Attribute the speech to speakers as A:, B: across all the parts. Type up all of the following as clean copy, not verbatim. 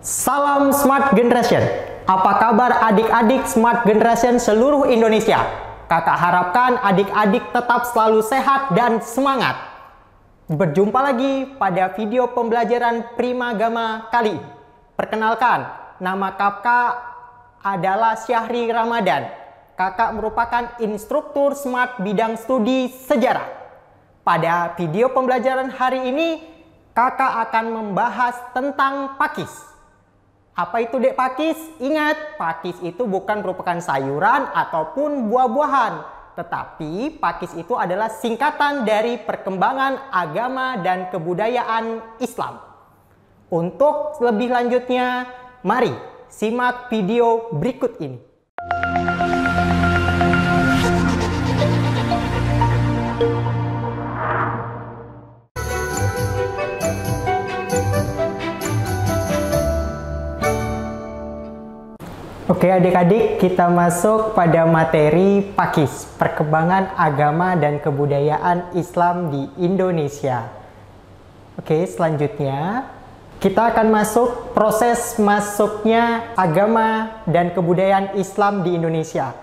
A: Salam Smart Generation. Apa kabar adik-adik Smart Generation seluruh Indonesia? Kakak harapkan adik-adik tetap selalu sehat dan semangat. Berjumpa lagi pada video pembelajaran Primagama kali ini. Perkenalkan, nama kakak adalah Syahri Ramadan. Kakak merupakan instruktur Smart bidang studi sejarah. Pada video pembelajaran hari ini, kakak akan membahas tentang pakis. Apa itu dek pakis? Ingat, pakis itu bukan merupakan sayuran ataupun buah-buahan. Tetapi pakis itu adalah singkatan dari perkembangan agama dan kebudayaan Islam. Untuk lebih lanjutnya, mari simak video berikut ini. Oke adik-adik, kita masuk pada materi pakis, perkembangan agama dan kebudayaan Islam di Indonesia. Oke, selanjutnya kita akan masuk proses masuknya agama dan kebudayaan Islam di Indonesia.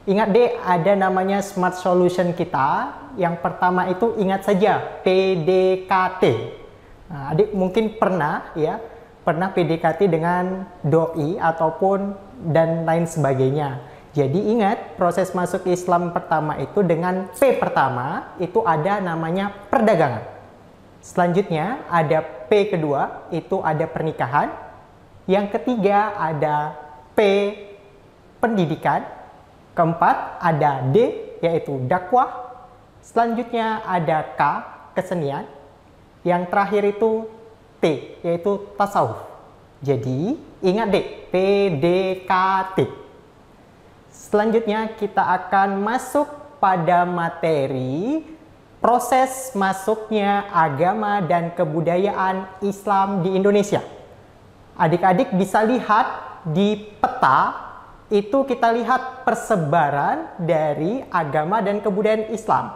A: Ingat deh, ada namanya Smart Solution kita. Yang pertama itu ingat saja, PDKT. Nah, adik mungkin pernah PDKT dengan doi ataupun dan lain sebagainya. Jadi ingat, proses masuk Islam pertama itu dengan P pertama itu ada namanya perdagangan. Selanjutnya ada P kedua itu ada pernikahan. Yang ketiga ada P pendidikan. Keempat ada D yaitu dakwah. Selanjutnya ada K kesenian. Yang terakhir itu T yaitu tasawuf. Jadi ingat deh, PDKT. Selanjutnya kita akan masuk pada materi proses masuknya agama dan kebudayaan Islam di Indonesia. Adik-adik bisa lihat di peta, itu kita lihat persebaran dari agama dan kebudayaan Islam.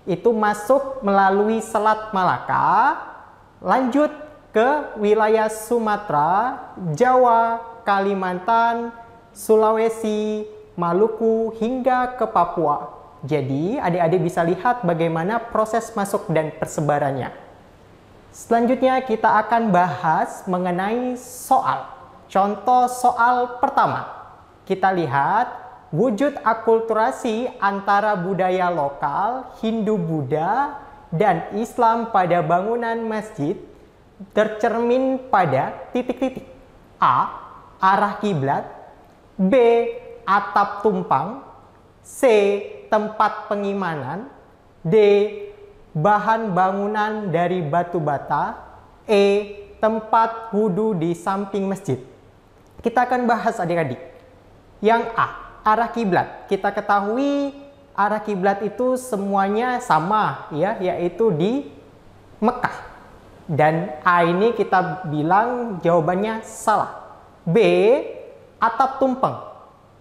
A: Itu masuk melalui Selat Malaka, lanjut ke wilayah Sumatera, Jawa, Kalimantan, Sulawesi, Maluku, hingga ke Papua. Jadi, adik-adik bisa lihat bagaimana proses masuk dan persebarannya. Selanjutnya, kita akan bahas mengenai soal. Contoh soal pertama. Kita lihat wujud akulturasi antara budaya lokal, Hindu-Buddha, dan Islam pada bangunan masjid tercermin pada titik-titik. A. Arah kiblat. B. Atap tumpang. C. Tempat pengimanan. D. Bahan bangunan dari batu bata. E. Tempat wudhu di samping masjid. Kita akan bahas adik-adik. Yang A. Arah kiblat. Kita ketahui arah kiblat itu semuanya sama, ya, yaitu di Mekah. Dan A ini kita bilang jawabannya salah. B. Atap tumpeng.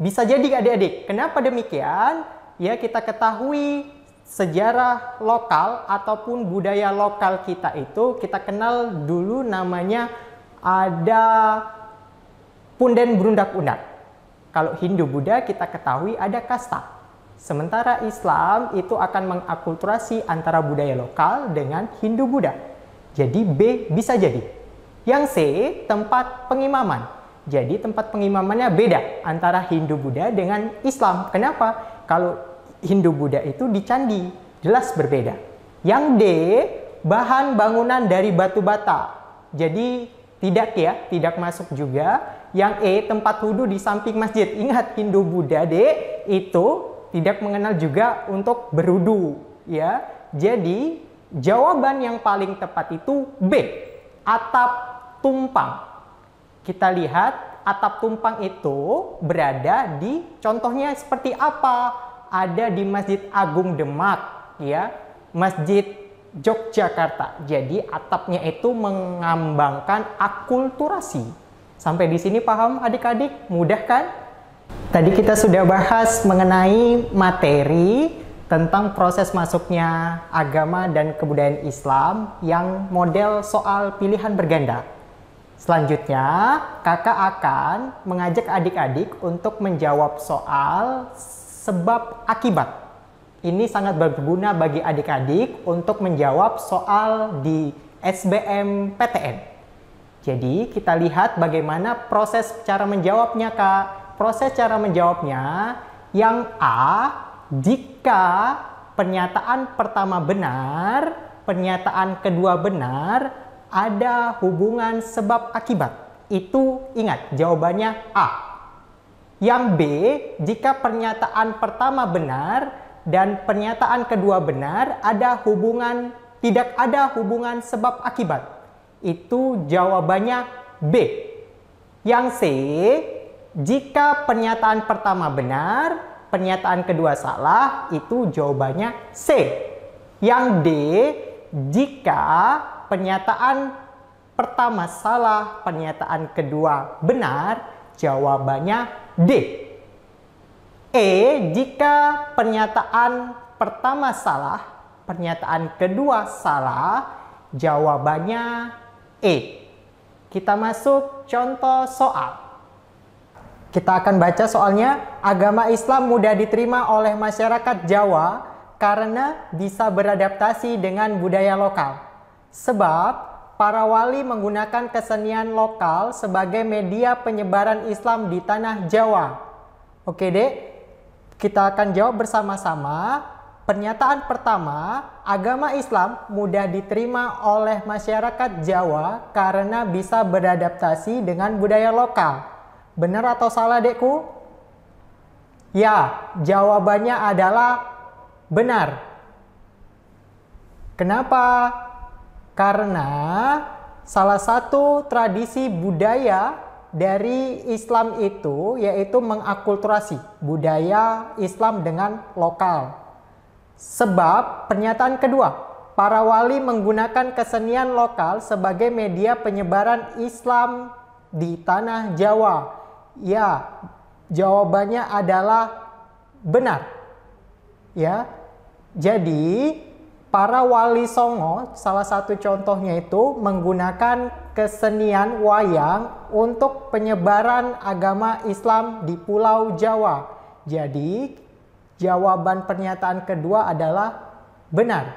A: Bisa jadi adik-adik. Kenapa demikian? Ya, kita ketahui sejarah lokal ataupun budaya lokal kita itu kita kenal dulu namanya ada punden berundak-undak. Kalau Hindu-Buddha kita ketahui ada kasta. Sementara Islam itu akan mengakulturasi antara budaya lokal dengan Hindu-Buddha. Jadi B bisa jadi. Yang C, tempat pengimaman. Jadi tempat pengimamannya beda antara Hindu-Buddha dengan Islam. Kenapa? Kalau Hindu-Buddha itu di candi, jelas berbeda. Yang D, bahan bangunan dari batu bata. Jadi tidak masuk juga. Yang E, tempat wudhu di samping masjid. Ingat, Hindu-Buddha D itu tidak mengenal juga untuk berwudhu, ya. Jadi jawaban yang paling tepat itu B, atap tumpang. Kita lihat atap tumpang itu berada di contohnya seperti apa? Ada di Masjid Agung Demak, ya, Masjid Yogyakarta. Jadi atapnya itu mengambangkan akulturasi. Sampai di sini paham adik-adik? Mudah kan? Tadi kita sudah bahas mengenai materi tentang proses masuknya agama dan kebudayaan Islam yang model soal pilihan berganda. Selanjutnya, kakak akan mengajak adik-adik untuk menjawab soal sebab akibat. Ini sangat berguna bagi adik-adik untuk menjawab soal di SBMPTN. Jadi, kita lihat bagaimana proses cara menjawabnya, Kak. Proses cara menjawabnya, yang A, jika pernyataan pertama benar, pernyataan kedua benar, ada hubungan sebab akibat. Itu ingat, jawabannya A. Yang B, jika pernyataan pertama benar dan pernyataan kedua benar, tidak ada hubungan sebab akibat. Itu jawabannya B. Yang C, jika pernyataan pertama benar, pernyataan kedua salah, itu jawabannya C. Yang D, jika pernyataan pertama salah, pernyataan kedua benar, jawabannya D. E, jika pernyataan pertama salah, pernyataan kedua salah, jawabannya E. Kita masuk contoh soal. Kita akan baca soalnya. Agama Islam mudah diterima oleh masyarakat Jawa karena bisa beradaptasi dengan budaya lokal. Sebab para wali menggunakan kesenian lokal sebagai media penyebaran Islam di tanah Jawa. Oke, Dek. Kita akan jawab bersama-sama. Pernyataan pertama, agama Islam mudah diterima oleh masyarakat Jawa karena bisa beradaptasi dengan budaya lokal. Benar atau salah, Dekku? Ya, jawabannya adalah benar. Kenapa? Karena salah satu tradisi budaya dari Islam itu yaitu mengakulturasi budaya Islam dengan lokal. Sebab pernyataan kedua, para wali menggunakan kesenian lokal sebagai media penyebaran Islam di tanah Jawa. Ya, jawabannya adalah benar. Ya. Jadi para wali Songo, salah satu contohnya itu menggunakan kesenian wayang untuk penyebaran agama Islam di Pulau Jawa. Jadi, jawaban pernyataan kedua adalah benar.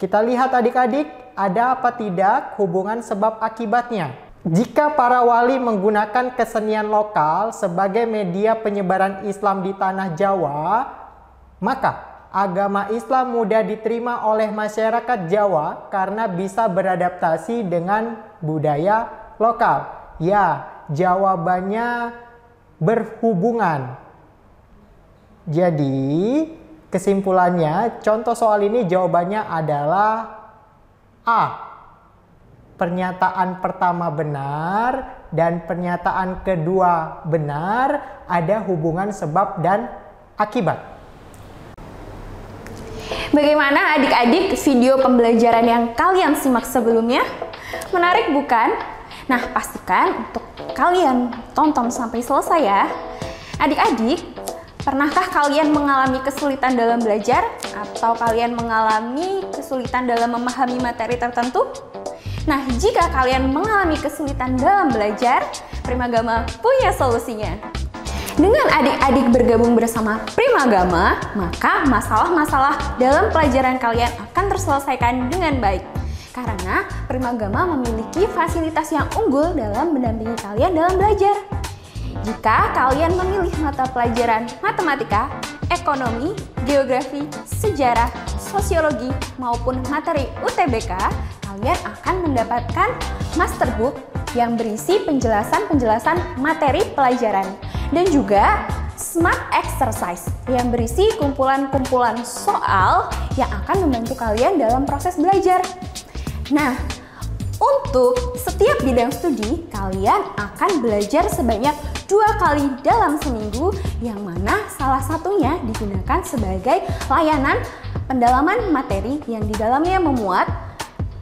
A: Kita lihat adik-adik, ada apa tidak hubungan sebab akibatnya. Jika para wali menggunakan kesenian lokal sebagai media penyebaran Islam di tanah Jawa, maka agama Islam mudah diterima oleh masyarakat Jawa karena bisa beradaptasi dengan budaya lokal. Ya, jawabannya berhubungan. Jadi, kesimpulannya, contoh soal ini jawabannya adalah A. Pernyataan pertama benar dan pernyataan kedua benar, ada hubungan sebab dan akibat.
B: Bagaimana adik-adik video pembelajaran yang kalian simak sebelumnya? Menarik bukan? Nah, pastikan untuk kalian tonton sampai selesai ya. Adik-adik, pernahkah kalian mengalami kesulitan dalam belajar? Atau kalian mengalami kesulitan dalam memahami materi tertentu? Nah, jika kalian mengalami kesulitan dalam belajar, Primagama punya solusinya. Dengan adik-adik bergabung bersama Primagama, maka masalah-masalah dalam pelajaran kalian akan terselesaikan dengan baik. Karena Primagama memiliki fasilitas yang unggul dalam mendampingi kalian dalam belajar. Jika kalian memilih mata pelajaran matematika, ekonomi, geografi, sejarah, sosiologi, maupun materi UTBK, kalian akan mendapatkan masterbook yang berisi penjelasan-penjelasan materi pelajaran. Dan juga Smart Exercise yang berisi kumpulan-kumpulan soal yang akan membantu kalian dalam proses belajar. Nah, untuk setiap bidang studi, kalian akan belajar sebanyak 2 kali dalam seminggu, yang mana salah satunya digunakan sebagai layanan pendalaman materi yang di dalamnya memuat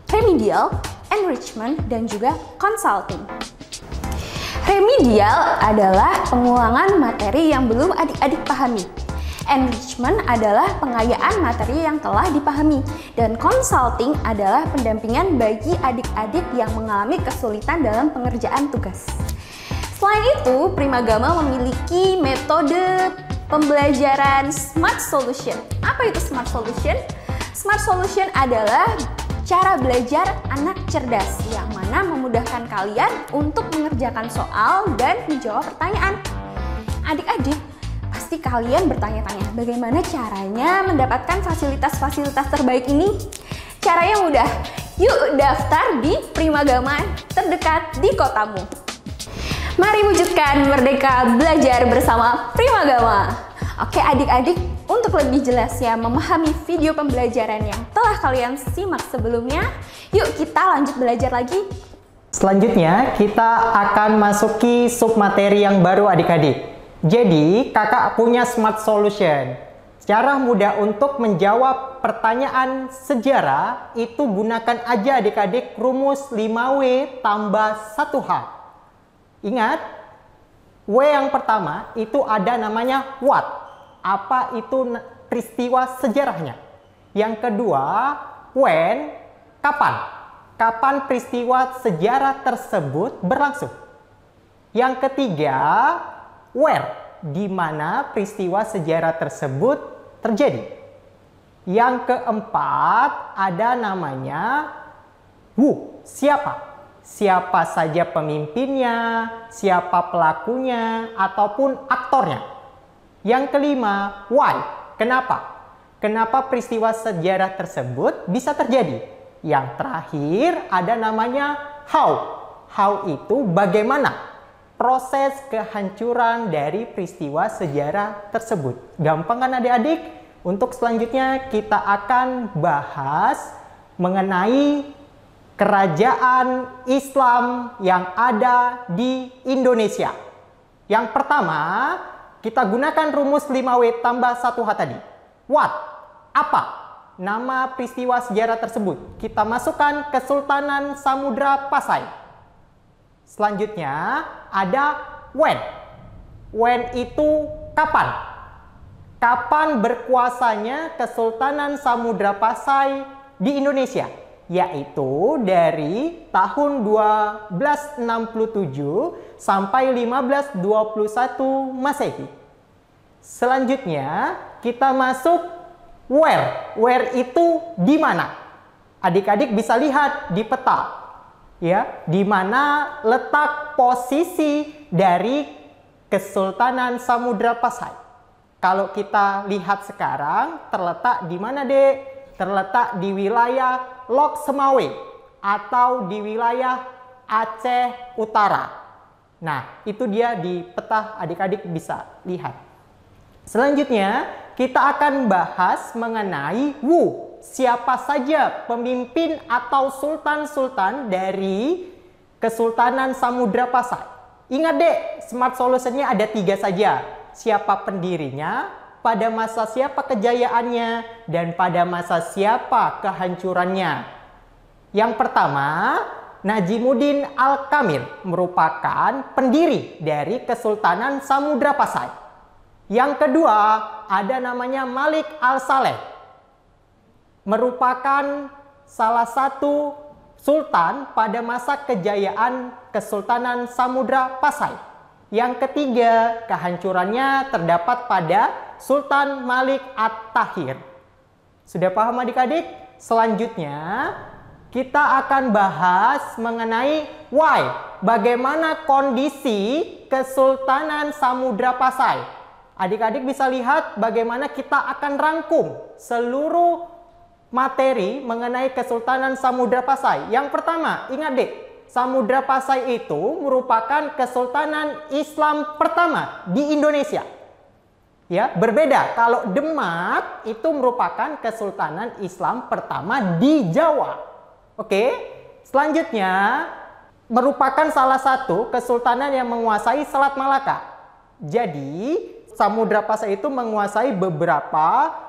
B: remedial, enrichment, dan juga consulting. Remedial adalah pengulangan materi yang belum adik-adik pahami. Enrichment adalah pengayaan materi yang telah dipahami, dan consulting adalah pendampingan bagi adik-adik yang mengalami kesulitan dalam pengerjaan tugas. Selain itu, Primagama memiliki metode pembelajaran Smart Solution. Apa itu Smart Solution? Smart Solution adalah cara belajar anak cerdas yang mana memudahkan kalian untuk mengerjakan soal dan menjawab pertanyaan. Adik-adik, pasti kalian bertanya-tanya bagaimana caranya mendapatkan fasilitas-fasilitas terbaik ini? Caranya mudah, yuk daftar di Primagama terdekat di kotamu. Mari wujudkan merdeka belajar bersama Primagama. Oke adik-adik, untuk lebih jelasnya memahami video pembelajaran yang telah kalian simak sebelumnya, yuk kita lanjut belajar lagi.
A: Selanjutnya, kita akan masuki submateri yang baru adik-adik. Jadi, kakak punya Smart Solution. Cara mudah untuk menjawab pertanyaan sejarah itu gunakan aja adik-adik rumus 5W tambah 1H. Ingat, W yang pertama itu ada namanya what. Apa itu peristiwa sejarahnya. Yang kedua, when, kapan. Kapan peristiwa sejarah tersebut berlangsung. Yang ketiga, where, di mana peristiwa sejarah tersebut terjadi. Yang keempat, ada namanya who, siapa. Siapa saja pemimpinnya, siapa pelakunya, ataupun aktornya. Yang kelima, why, kenapa. Kenapa peristiwa sejarah tersebut bisa terjadi. Yang terakhir, ada namanya how. How itu bagaimana proses kehancuran dari peristiwa sejarah tersebut. Gampang kan adik-adik? Untuk selanjutnya kita akan bahas mengenai kerajaan Islam yang ada di Indonesia. Yang pertama, kita gunakan rumus 5W tambah 1H tadi. What? Apa? Nama peristiwa sejarah tersebut. Kita masukkan Kesultanan Samudra Pasai. Selanjutnya ada when. When itu kapan? Kapan berkuasanya Kesultanan Samudra Pasai di Indonesia? Yaitu dari tahun 1267 sampai 1521 Masehi. Selanjutnya kita masuk where. Where itu di mana? Adik-adik bisa lihat di peta. Ya, di mana letak posisi dari Kesultanan Samudra Pasai. Kalau kita lihat sekarang, terletak di mana, Dek? Terletak di wilayah Lok Semawe atau di wilayah Aceh Utara. Nah, itu dia di peta, adik-adik bisa lihat. Selanjutnya, kita akan bahas mengenai who. Siapa saja pemimpin atau sultan-sultan dari Kesultanan Samudra Pasai. Ingat dek, Smart Solution-nya ada 3 saja. Siapa pendirinya, pada masa siapa kejayaannya, dan pada masa siapa kehancurannya. Yang pertama, Najimuddin Al-Kamil merupakan pendiri dari Kesultanan Samudra Pasai. Yang kedua, ada namanya Malik Al-Saleh, merupakan salah satu sultan pada masa kejayaan Kesultanan Samudra Pasai. Yang ketiga, kehancurannya terdapat pada Sultan Malik At-Tahir. Sudah paham adik-adik? Selanjutnya, kita akan bahas mengenai why. Bagaimana kondisi Kesultanan Samudra Pasai. Adik-adik bisa lihat bagaimana kita akan rangkum seluruh materi mengenai Kesultanan Samudra Pasai. Yang pertama, ingat dek, Samudra Pasai itu merupakan kesultanan Islam pertama di Indonesia. Ya, berbeda kalau Demak itu merupakan kesultanan Islam pertama di Jawa. Oke. Selanjutnya merupakan salah satu kesultanan yang menguasai Selat Malaka. Jadi, Samudra Pasai itu menguasai beberapa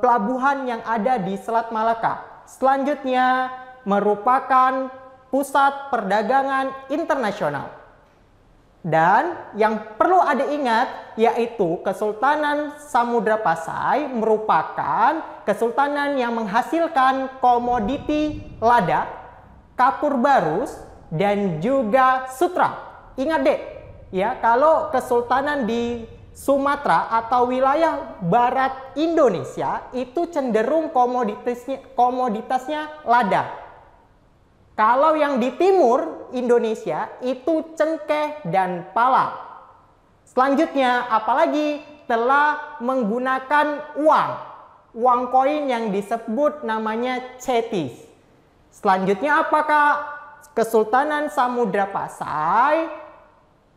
A: pelabuhan yang ada di Selat Malaka. Selanjutnya merupakan pusat perdagangan internasional. Dan yang perlu Adik ingat yaitu Kesultanan Samudra Pasai merupakan kesultanan yang menghasilkan komoditi lada, kapur barus, dan juga sutra. Ingat dek, ya, kalau kesultanan di Sumatera atau wilayah barat Indonesia itu cenderung komoditasnya lada. Kalau yang di timur Indonesia itu cengkeh dan pala. Selanjutnya, apalagi telah menggunakan uang koin yang disebut namanya cetis. Selanjutnya, apakah Kesultanan Samudra Pasai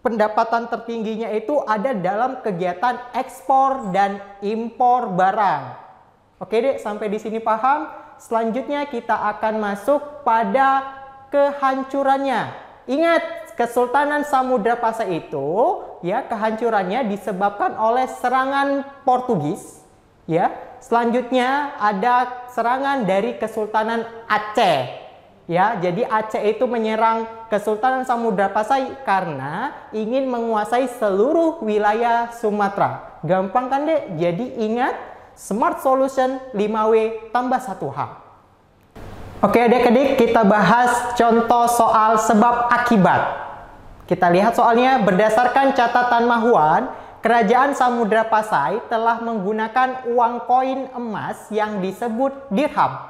A: pendapatan tertingginya itu ada dalam kegiatan ekspor dan impor barang. Oke dek, sampai di sini paham? Selanjutnya kita akan masuk pada kehancurannya. Ingat, Kesultanan Samudra Pasai itu ya kehancurannya disebabkan oleh serangan Portugis, ya. Selanjutnya ada serangan dari Kesultanan Aceh. Ya, jadi Aceh itu menyerang Kesultanan Samudra Pasai karena ingin menguasai seluruh wilayah Sumatera. Gampang kan dek? Jadi ingat, Smart Solution 5W tambah 1H. Oke adik-adik, kita bahas contoh soal sebab akibat. Kita lihat soalnya, berdasarkan catatan Mahuan, Kerajaan Samudra Pasai telah menggunakan uang koin emas yang disebut dirham.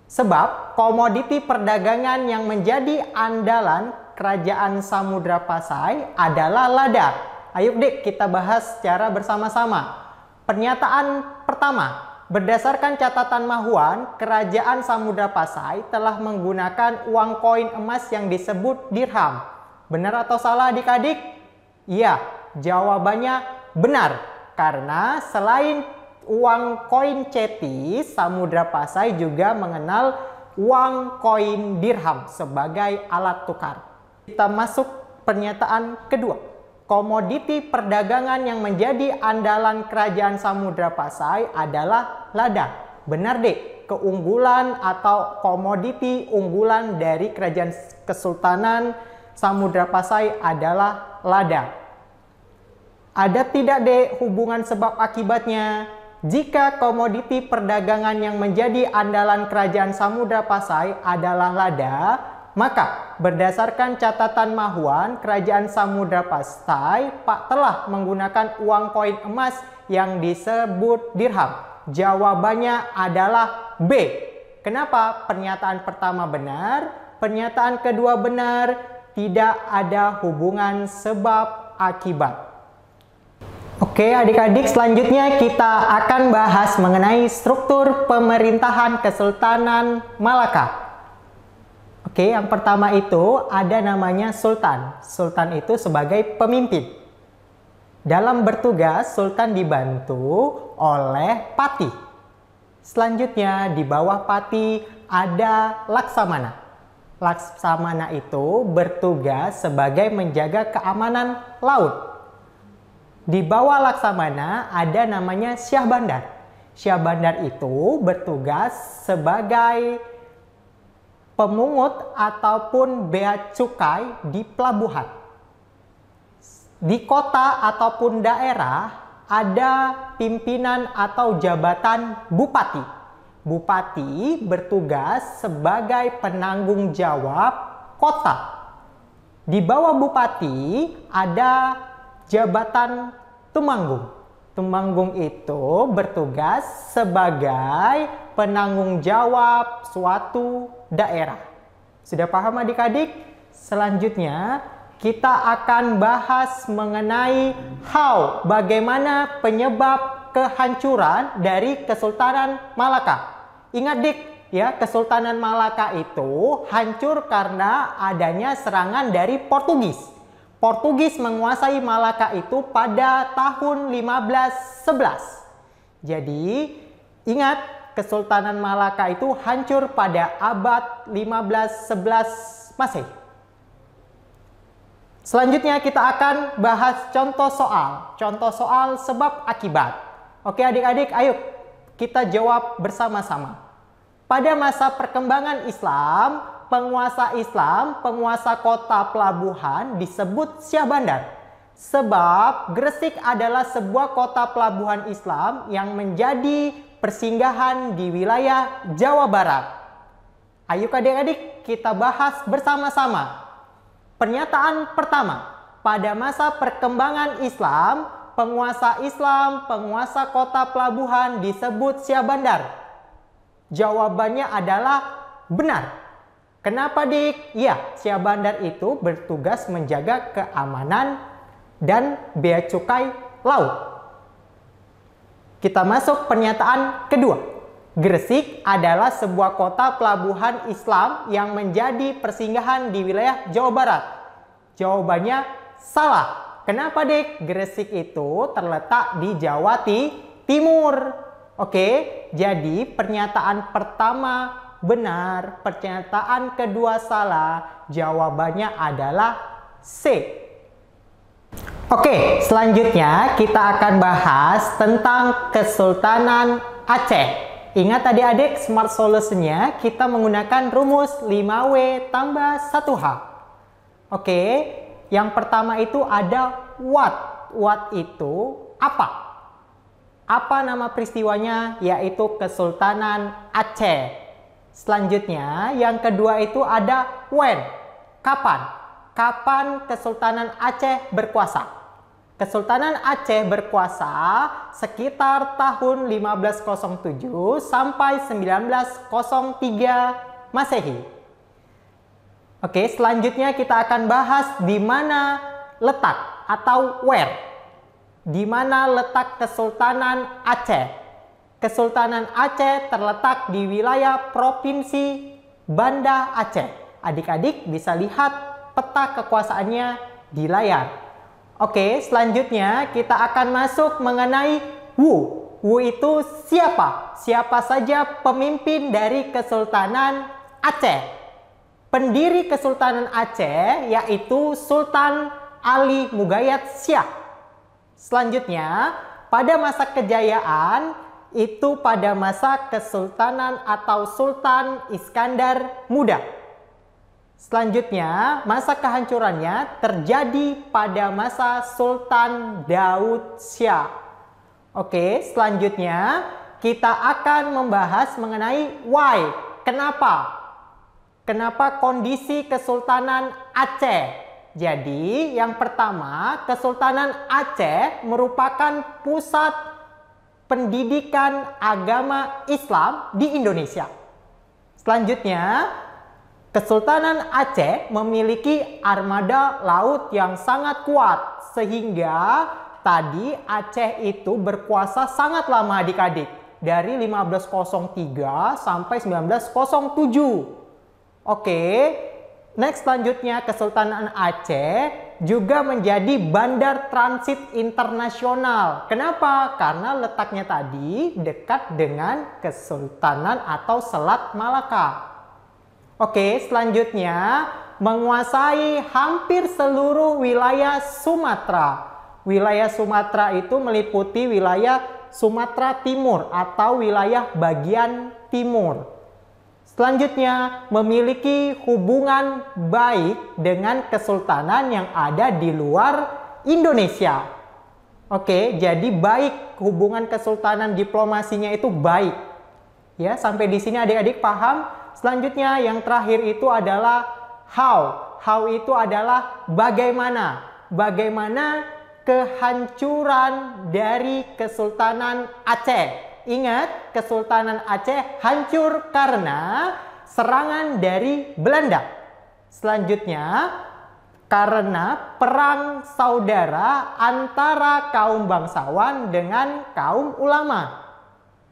A: Sebab komoditi perdagangan yang menjadi andalan Kerajaan Samudra Pasai adalah lada. Ayo dek, kita bahas secara bersama-sama. Pernyataan pertama, berdasarkan catatan Mahuan, Kerajaan Samudra Pasai telah menggunakan uang koin emas yang disebut dirham. Benar atau salah adik-adik? Iya, jawabannya benar. Karena selain uang koin cetis, Samudra Pasai juga mengenal uang koin dirham sebagai alat tukar. Kita masuk pernyataan kedua. Komoditi perdagangan yang menjadi andalan Kerajaan Samudra Pasai adalah lada. Benar dek, keunggulan atau komoditi unggulan dari Kerajaan Kesultanan Samudra Pasai adalah lada. Ada tidak dek hubungan sebab akibatnya? Jika komoditi perdagangan yang menjadi andalan Kerajaan Samudra Pasai adalah lada, maka berdasarkan catatan Mahuan, Kerajaan Samudra Pasai telah menggunakan uang koin emas yang disebut dirham. Jawabannya adalah B. Kenapa? Pernyataan pertama benar, pernyataan kedua benar, tidak ada hubungan sebab akibat. Oke adik-adik, selanjutnya kita akan bahas mengenai struktur pemerintahan Kesultanan Malaka. Oke, yang pertama itu ada namanya Sultan. Sultan itu sebagai pemimpin. Dalam bertugas, Sultan dibantu oleh Pati. Selanjutnya di bawah Pati ada Laksamana. Laksamana itu bertugas sebagai menjaga keamanan laut. Di bawah Laksamana ada namanya Syah Bandar. Syah Bandar itu bertugas sebagai pemungut ataupun bea cukai di pelabuhan. Di kota ataupun daerah ada pimpinan atau jabatan bupati. Bupati bertugas sebagai penanggung jawab kota. Di bawah bupati ada jabatan tumanggung. Tumanggung itu bertugas sebagai penanggung jawab suatu daerah. Sudah paham adik-adik? Selanjutnya kita akan bahas mengenai bagaimana penyebab kehancuran dari Kesultanan Malaka. Ingat dik, ya, Kesultanan Malaka itu hancur karena adanya serangan dari Portugis. Portugis menguasai Malaka itu pada tahun 1511. Jadi, ingat, Kesultanan Malaka itu hancur pada abad 1511 Masehi. Selanjutnya kita akan bahas contoh soal sebab akibat. Oke adik-adik, ayo kita jawab bersama-sama. Pada masa perkembangan Islam, penguasa Islam, penguasa kota pelabuhan disebut Syah Bandar. Sebab Gresik adalah sebuah kota pelabuhan Islam yang menjadi persinggahan di wilayah Jawa Barat. Ayo adik-adik kita bahas bersama-sama. Pernyataan pertama, pada masa perkembangan Islam, penguasa kota pelabuhan disebut Syah Bandar. Jawabannya adalah benar. Kenapa, Dik? Ya, Syah Bandar itu bertugas menjaga keamanan dan bea cukai laut. Kita masuk pernyataan kedua. Gresik adalah sebuah kota pelabuhan Islam yang menjadi persinggahan di wilayah Jawa Barat. Jawabannya salah. Kenapa, Dik? Gresik itu terletak di Jawa Timur. Oke, jadi pernyataan pertama benar, pernyataan kedua salah. Jawabannya adalah C. Oke, selanjutnya kita akan bahas tentang Kesultanan Aceh. Ingat adik-adik, smart solution-nya kita menggunakan rumus 5W tambah 1H. Oke, yang pertama itu ada Wat. Wat itu apa? Apa nama peristiwanya? Yaitu Kesultanan Aceh. Selanjutnya, yang kedua itu ada When. Kapan? Kapan Kesultanan Aceh berkuasa? Kesultanan Aceh berkuasa sekitar tahun 1507 sampai 1903 Masehi. Oke, selanjutnya kita akan bahas di mana letak atau where. Di mana letak Kesultanan Aceh? Kesultanan Aceh terletak di wilayah Provinsi Banda Aceh. Adik-adik bisa lihat peta kekuasaannya di layar. Oke, selanjutnya kita akan masuk mengenai Wu. Wu itu siapa? Siapa saja pemimpin dari Kesultanan Aceh? Pendiri Kesultanan Aceh yaitu Sultan Ali Mugayat Syah. Selanjutnya, pada masa kejayaan itu pada masa Kesultanan atau Sultan Iskandar Muda. Selanjutnya, masa kehancurannya terjadi pada masa Sultan Daud Syah. Oke, selanjutnya kita akan membahas mengenai why. Kenapa? Kenapa kondisi Kesultanan Aceh? Jadi, yang pertama, Kesultanan Aceh merupakan pusat pendidikan agama Islam di Indonesia. Selanjutnya, Kesultanan Aceh memiliki armada laut yang sangat kuat, sehingga tadi Aceh itu berkuasa sangat lama adik-adik, dari 1503 sampai 1907. Oke, next selanjutnya Kesultanan Aceh juga menjadi bandar transit internasional. Kenapa? Karena letaknya tadi dekat dengan Kesultanan atau Selat Malaka. Oke, selanjutnya menguasai hampir seluruh wilayah Sumatera. Wilayah Sumatera itu meliputi wilayah Sumatera Timur atau wilayah bagian timur. Selanjutnya, memiliki hubungan baik dengan kesultanan yang ada di luar Indonesia. Oke, jadi baik, hubungan kesultanan diplomasinya itu baik. Ya, sampai di sini adik-adik paham? Selanjutnya yang terakhir itu adalah how. How itu adalah bagaimana. Bagaimana kehancuran dari Kesultanan Aceh. Ingat, Kesultanan Aceh hancur karena serangan dari Belanda. Selanjutnya, karena perang saudara antara kaum bangsawan dengan kaum ulama.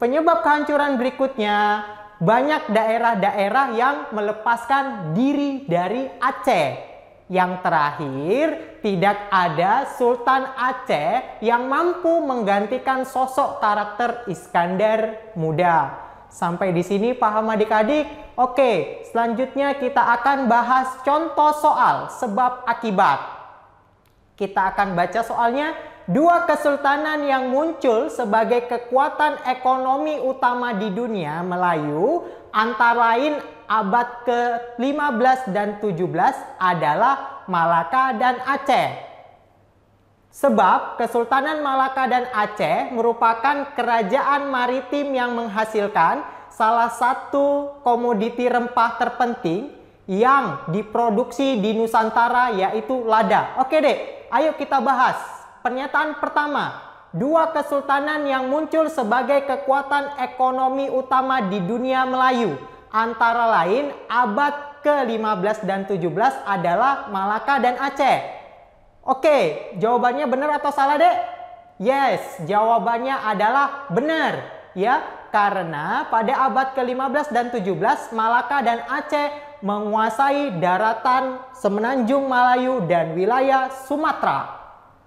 A: Penyebab kehancuran berikutnya, banyak daerah-daerah yang melepaskan diri dari Aceh. Yang terakhir, tidak ada Sultan Aceh yang mampu menggantikan sosok karakter Iskandar Muda. Sampai di sini paham adik-adik? Oke, selanjutnya kita akan bahas contoh soal sebab akibat. Kita akan baca soalnya. Dua kesultanan yang muncul sebagai kekuatan ekonomi utama di dunia Melayu antara lain abad ke-15 dan 17 adalah Malaka dan Aceh. Sebab Kesultanan Malaka dan Aceh merupakan kerajaan maritim yang menghasilkan salah satu komoditi rempah terpenting yang diproduksi di Nusantara, yaitu lada. Oke deh, ayo kita bahas. Pernyataan pertama, dua kesultanan yang muncul sebagai kekuatan ekonomi utama di dunia Melayu, antara lain abad ke-15 dan 17 adalah Malaka dan Aceh. Oke, jawabannya benar atau salah, Dek? Yes, jawabannya adalah benar. Ya, karena pada abad ke-15 dan 17, Malaka dan Aceh menguasai daratan Semenanjung Melayu dan wilayah Sumatera.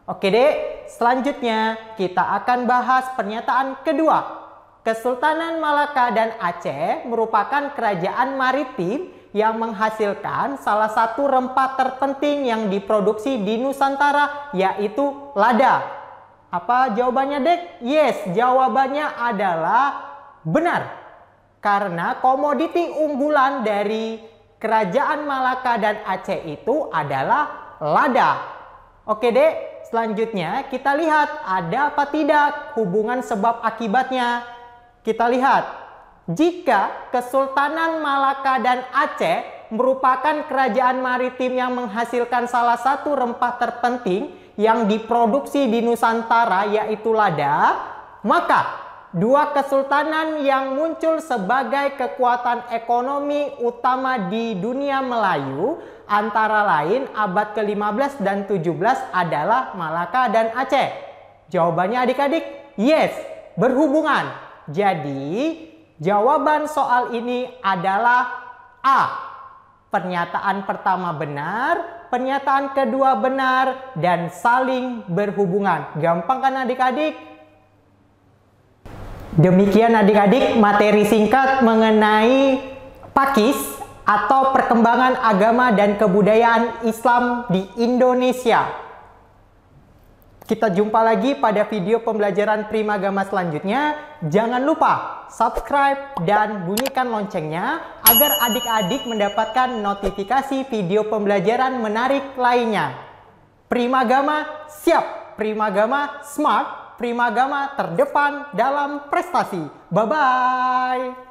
A: Oke, Dek. Selanjutnya, kita akan bahas pernyataan kedua. Kesultanan Malaka dan Aceh merupakan kerajaan maritim yang menghasilkan salah satu rempah terpenting yang diproduksi di Nusantara, yaitu lada. Apa jawabannya, Dek? Yes, jawabannya adalah benar. Karena komoditi unggulan dari kerajaan Malaka dan Aceh itu adalah lada. Oke, Dek. Selanjutnya kita lihat ada apa tidak hubungan sebab akibatnya. Kita lihat, jika Kesultanan Malaka dan Aceh merupakan kerajaan maritim yang menghasilkan salah satu rempah terpenting yang diproduksi di Nusantara, yaitu lada, maka dua kesultanan yang muncul sebagai kekuatan ekonomi utama di dunia Melayu antara lain abad ke-15 dan 17 adalah Malaka dan Aceh. Jawabannya adik-adik, yes, berhubungan. Jadi, jawaban soal ini adalah A. Pernyataan pertama benar, pernyataan kedua benar, dan saling berhubungan. Gampang kan adik-adik? Demikian adik-adik materi singkat mengenai Pakis atau perkembangan agama dan kebudayaan Islam di Indonesia. Kita jumpa lagi pada video pembelajaran Primagama selanjutnya. Jangan lupa subscribe dan bunyikan loncengnya agar adik-adik mendapatkan notifikasi video pembelajaran menarik lainnya. Primagama siap, Primagama smart, Primagama terdepan dalam prestasi. Bye-bye.